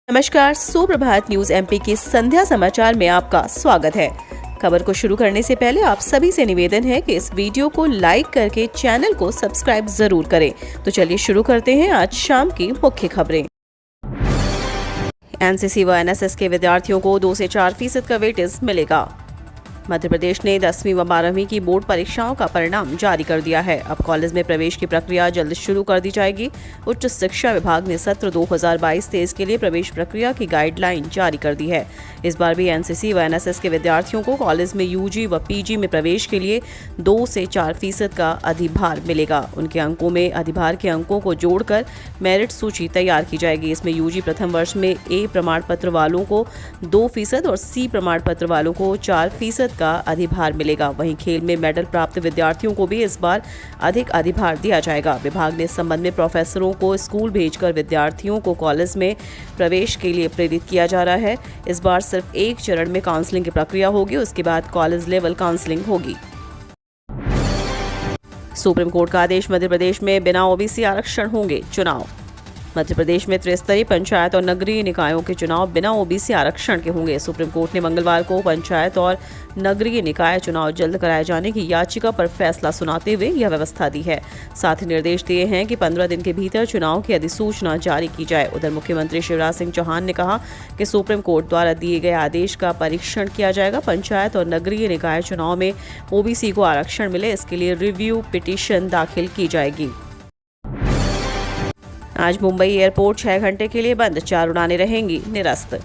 नमस्कार, सुप्रभात news MP के संध्या समाचार में आपका स्वागत है। खबर को शुरू करने से पहले आप सभी से निवेदन है कि इस वीडियो को लाइक करके चैनल को सब्सक्राइब जरूर करें। तो चलिए शुरू करते हैं आज शाम की मुख्य खबरें। एनसीसी व एनएसएस के विद्यार्थियों को 2 से 4% का वेटेज मिलेगा। मध्य प्रदेश ने 10वीं व 12वीं की बोर्ड परीक्षाओं का परिणाम जारी कर दिया है। अब कॉलेज में प्रवेश की प्रक्रिया जल्द शुरू कर दी जाएगी। उच्च शिक्षा विभाग ने सत्र 2022-23 के लिए प्रवेश प्रक्रिया की गाइडलाइन जारी कर दी है। इस बार भी एनसीसी व एनएसएस के विद्यार्थियों को कॉलेज में यूजी व पीजी में प्रवेश के लिए 2 से 4% का अधिभार मिलेगा। उनके अंकों में अधिभार के अंकों को जोड़कर मेरिट सूची तैयार की जाएगी। इसमें यूजी प्रथम वर्ष में ए प्रमाण पत्र वालों को 2% और सी प्रमाण पत्र वालों को 4% का अधिभार मिलेगा। वहीं खेल में मेडल प्राप्त विद्यार्थियों को भी इस बार अधिक अधिभार दिया जाएगा। विभाग ने इस संबंध में प्रोफेसरों को स्कूल भेजकर विद्यार्थियों को कॉलेज में प्रवेश के लिए प्रेरित किया जा रहा है। इस बार सिर्फ एक चरण में काउंसलिंग की प्रक्रिया होगी, उसके बाद कॉलेज लेवल काउंसलिंग होगी। सुप्रीम कोर्ट का आदेश, मध्य प्रदेश में बिना ओबीसी आरक्षण होंगे चुनाव। मध्य प्रदेश में त्रिस्तरीय पंचायत और नगरीय निकायों के चुनाव बिना ओबीसी आरक्षण के होंगे। सुप्रीम कोर्ट ने मंगलवार को पंचायत और नगरीय निकाय चुनाव जल्द कराए जाने की याचिका पर फैसला सुनाते हुए यह व्यवस्था दी है। साथ ही निर्देश दिए हैं कि 15 दिन के भीतर चुनाव की अधिसूचना जारी की जाए। उधर मुख्यमंत्री शिवराज सिंह चौहान ने कहा कि सुप्रीम कोर्ट द्वारा दिए गए आदेश का परीक्षण किया जाएगा। पंचायत और नगरीय निकाय चुनाव में ओबीसी को आरक्षण मिले, इसके लिए रिव्यू पिटीशन दाखिल की जाएगी। आज मुंबई एयरपोर्ट 6 घंटे के लिए बंद, 4 उड़ानें रहेंगी निरस्त।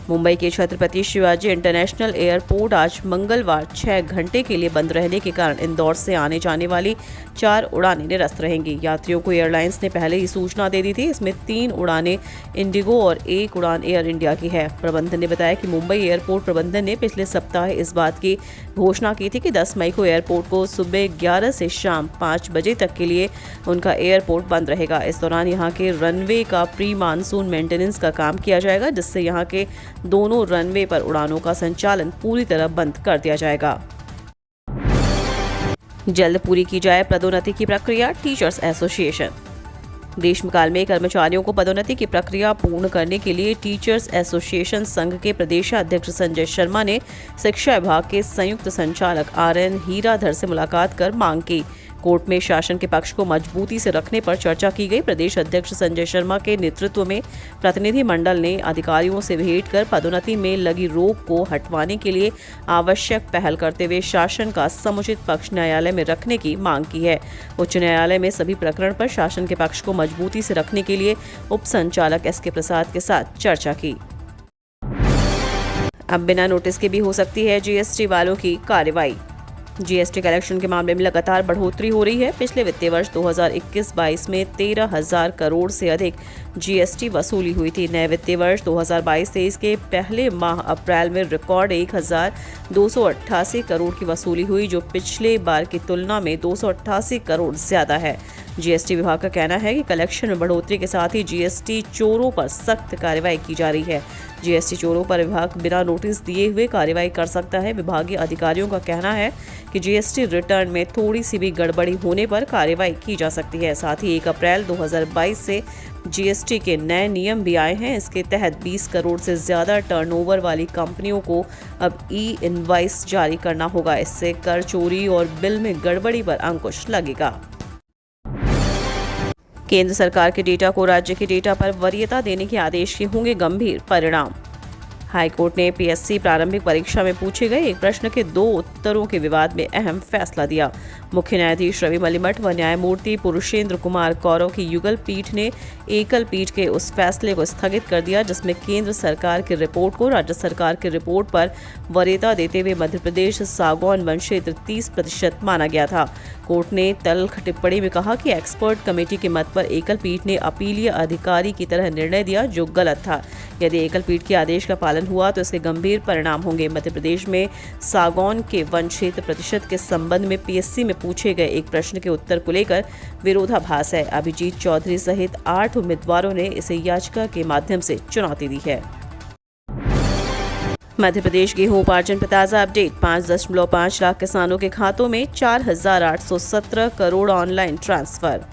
मुंबई के छत्रपति शिवाजी इंटरनेशनल एयरपोर्ट आज मंगलवार 6 घंटे के लिए बंद रहने के कारण इंदौर से आने जाने वाली 4 उड़ानें निरस्त रहेंगी। यात्रियों को एयरलाइंस ने पहले ही सूचना दे दी थी। इसमें 3 उड़ानें इंडिगो और 1 उड़ान एयर इंडिया की है। प्रबंधन ने बताया कि मुंबई एयरपोर्ट प्रबंधन ने पिछले सप्ताह इस बात की घोषणा की थी कि 10 मई को एयरपोर्ट को सुबह 11 से शाम 5 बजे तक के लिए उनका एयरपोर्ट बंद रहेगा। इस दौरान यहाँ के रनवे का प्री मानसून मेंटेनेंस का काम किया जाएगा, जिससे यहाँ के दोनों रनवे पर उड़ानों का संचालन पूरी तरह बंद कर दिया जाएगा। जल्द पूरी की जाए पदोन्नति की प्रक्रिया, टीचर्स एसोसिएशन। ग्रीष्मकाल में कर्मचारियों को पदोन्नति की प्रक्रिया पूर्ण करने के लिए टीचर्स एसोसिएशन संघ के प्रदेशाध्यक्ष संजय शर्मा ने शिक्षा विभाग के संयुक्त संचालक RN हीराधर से मुलाकात कर मांग की। कोर्ट में शासन के पक्ष को मजबूती से रखने पर चर्चा की गई। प्रदेश अध्यक्ष संजय शर्मा के नेतृत्व में प्रतिनिधि मंडल ने अधिकारियों से भेंट कर पदोन्नति में लगी रोक को हटवाने के लिए आवश्यक पहल करते हुए शासन का समुचित पक्ष न्यायालय में रखने की मांग की है। उच्च न्यायालय में सभी प्रकरण पर शासन के पक्ष को मजबूती से रखने के लिए उप संचालक SK प्रसाद के साथ चर्चा की। अब बिना नोटिस के भी हो सकती है GST वालों की कार्रवाई। GST कलेक्शन के मामले में लगातार बढ़ोतरी हो रही है। पिछले वित्तीय वर्ष 2021-22 में 13,000 करोड़ से अधिक GST वसूली हुई थी। नए वित्तीय वर्ष 2022-23 के पहले माह अप्रैल में रिकॉर्ड 1,288 करोड़ की वसूली हुई, जो पिछले बार की तुलना में 288 करोड़ ज्यादा है। GST विभाग का कहना है कि कलेक्शन में बढ़ोतरी के साथ ही GST चोरों पर सख्त कार्रवाई की जा रही है। GST चोरों पर विभाग बिना नोटिस दिए हुए कार्रवाई कर सकता है। विभागीय अधिकारियों का कहना है कि GST रिटर्न में थोड़ी सी भी गड़बड़ी होने पर कार्रवाई की जा सकती है। साथ ही 1 अप्रैल 2022 से GST के नए नियम भी आए हैं। इसके तहत 20 करोड़ से ज्यादा टर्नओवर वाली कंपनियों को अब ई-इनवॉइस जारी करना होगा। इससे कर चोरी और बिल में गड़बड़ी पर अंकुश लगेगा। केंद्र सरकार के डेटा को राज्य के डेटा पर वरीयता देने के आदेश के होंगे गंभीर परिणाम। हाईकोर्ट ने PSC प्रारंभिक परीक्षा में पूछे गए एक प्रश्न के 2 उत्तरों के विवाद में अहम फैसला दिया। मुख्य न्यायाधीश रवि मलिमठ व न्यायमूर्ति पुरुषेंद्र कुमार कौरव की युगल पीठ ने एकल पीठ के उस फैसले को स्थगित कर दिया, जिसमें केंद्र सरकार की रिपोर्ट को राज्य सरकार की रिपोर्ट पर वरीयता देते हुए मध्य प्रदेश सागौन वन क्षेत्र 30% माना गया था। कोर्ट ने तल्ख टिप्पणी में कहा कि एक्सपर्ट कमेटी के मत पर एकल पीठ ने अपीलीय अधिकारी की तरह निर्णय दिया, जो गलत था। यदि एकल पीठ के आदेश का पालन हुआ तो इसके गंभीर परिणाम होंगे। मध्य प्रदेश में सागौन के वन क्षेत्र प्रतिशत के संबंध में PSC में पूछे गए एक प्रश्न के उत्तर को लेकर विरोधाभास है। अभिजीत चौधरी सहित 8 उम्मीदवारों ने इसे याचिका के माध्यम से चुनौती दी है। मध्य प्रदेश गेहूं उपार्जन पर ताज़ा अपडेट। 5.5 लाख किसानों के खातों में 4,817 करोड़ ऑनलाइन ट्रांसफर।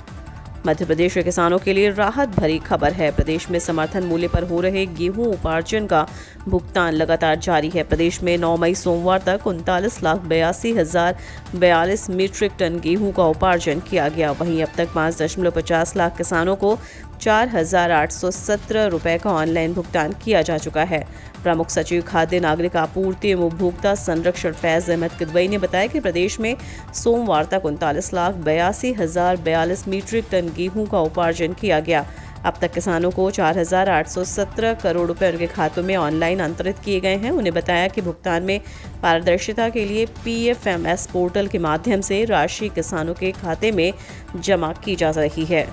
मध्य प्रदेश के किसानों के लिए राहत भरी खबर है। प्रदेश में समर्थन मूल्य पर हो रहे गेहूं उपार्जन का भुगतान लगातार जारी है। प्रदेश में 9 मई सोमवार तक 39,82,042 मीट्रिक टन गेहूं का उपार्जन किया गया। वहीं अब तक 5.50 लाख किसानों को 4,817 रुपये का ऑनलाइन भुगतान किया जा चुका है। प्रमुख सचिव खाद्य नागरिक आपूर्ति एवं उपभोक्ता संरक्षण फैज अहमद किदवई ने बताया कि प्रदेश में सोमवार तक 39,82,042 मीट्रिक टन गेहूं का उपार्जन किया गया। अब तक किसानों को 4,817 करोड़ रुपए उनके खातों में ऑनलाइन अंतरित किए गए हैं। उन्हें बताया कि भुगतान में पारदर्शिता के लिए PFMS पोर्टल के माध्यम से राशि किसानों के खाते में जमा की जा रही है।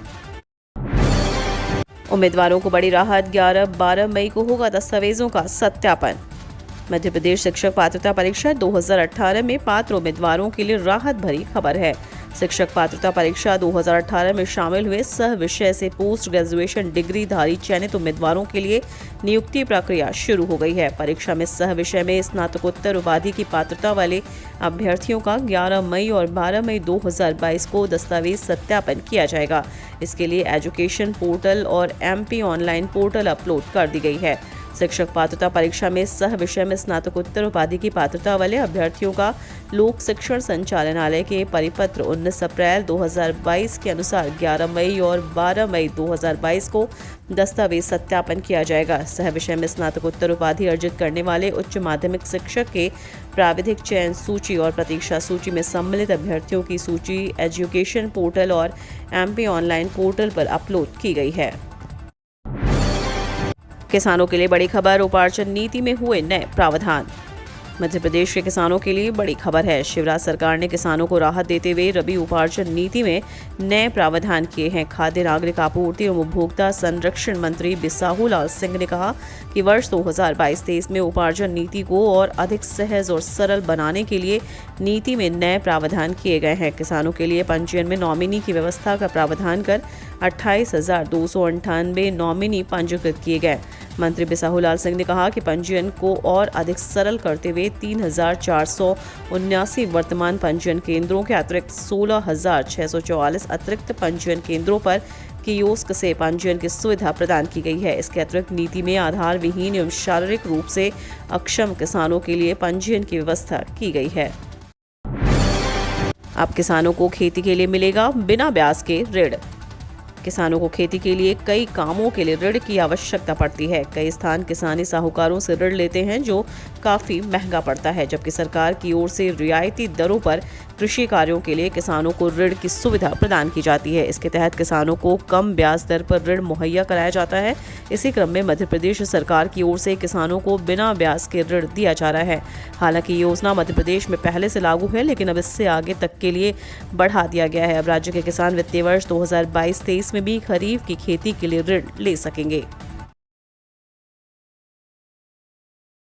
उम्मीदवारों को बड़ी राहत, 11-12 मई को होगा दस्तावेजों का सत्यापन। मध्य प्रदेश शिक्षक पात्रता परीक्षा 2018 में पात्र उम्मीदवारों के लिए राहत भरी खबर है। शिक्षक पात्रता परीक्षा 2018 में शामिल हुए सह विषय से पोस्ट ग्रेजुएशन डिग्रीधारी चयनित उम्मीदवारों के लिए नियुक्ति प्रक्रिया शुरू हो गई है। परीक्षा में सह विषय में स्नातकोत्तर उपाधि की पात्रता वाले अभ्यर्थियों का 11 मई और 12 मई 2022 को दस्तावेज सत्यापन किया जाएगा। इसके लिए एजुकेशन पोर्टल और MP ऑनलाइन पोर्टल अपलोड कर दी गई है। शिक्षक पात्रता परीक्षा में सह विषय में स्नातकोत्तर उपाधि की पात्रता वाले अभ्यर्थियों का लोक शिक्षण संचालनालय के परिपत्र 19 अप्रैल 2022 के अनुसार 11 मई और 12 मई 2022 को दस्तावेज सत्यापन किया जाएगा। सह विषय में स्नातकोत्तर उपाधि अर्जित करने वाले उच्च माध्यमिक शिक्षक के प्राविधिक चयन सूची और प्रतीक्षा सूची में सम्मिलित अभ्यर्थियों की सूची एजुकेशन पोर्टल और MP ऑनलाइन पोर्टल पर अपलोड की गई है। किसानों के लिए बड़ी खबर, उपार्जन नीति में हुए नए प्रावधान। मध्य प्रदेश के किसानों के लिए बड़ी खबर है। शिवराज सरकार ने किसानों को राहत देते हुए रबी उपार्जन नीति में नए प्रावधान किए हैं। खाद्य नागरिक आपूर्ति एवं उपभोक्ता संरक्षण मंत्री बिसाहूलाल सिंह ने कहा कि वर्ष 2022-23 में उपार्जन नीति को और अधिक सहज और सरल बनाने के लिए नीति में नए प्रावधान किए गए हैं। किसानों के लिए पंजीयन में नॉमिनी की व्यवस्था का प्रावधान कर 28,298 नॉमिनी पंजीकृत किए गए। मंत्री बिसाहूलाल सिंह ने कहा कि पंजीयन को और अधिक सरल करते हुए 3,479 वर्तमान पंजीयन केंद्रों के अतिरिक्त 16,644 अतिरिक्त पंजीयन केंद्रों पर कियोस्क से पंजीयन की सुविधा प्रदान की गई है। इसके अतिरिक्त नीति में आधार विहीन एवं शारीरिक रूप से अक्षम किसानों के लिए पंजीयन की व्यवस्था की गई है। अब किसानों को खेती के लिए मिलेगा बिना ब्याज के ऋण। किसानों को खेती के लिए कई कामों के लिए ऋण की आवश्यकता पड़ती है। कई स्थान किसानी साहूकारों से ऋण लेते हैं जो काफ़ी महंगा पड़ता है, जबकि सरकार की ओर से रियायती दरों पर कृषि कार्यों के लिए किसानों को ऋण की सुविधा प्रदान की जाती है। इसके तहत किसानों को कम ब्याज दर पर ऋण मुहैया कराया जाता है। इसी क्रम में मध्य प्रदेश सरकार की ओर से किसानों को बिना ब्याज के ऋण दिया जा रहा है। हालांकि ये योजना मध्य प्रदेश में पहले से लागू है, लेकिन अब इससे आगे तक के लिए बढ़ा दिया गया है। अब राज्य के किसान वित्तीय वर्ष 2022-23 में भी खरीफ की खेती के लिए ऋण ले सकेंगे।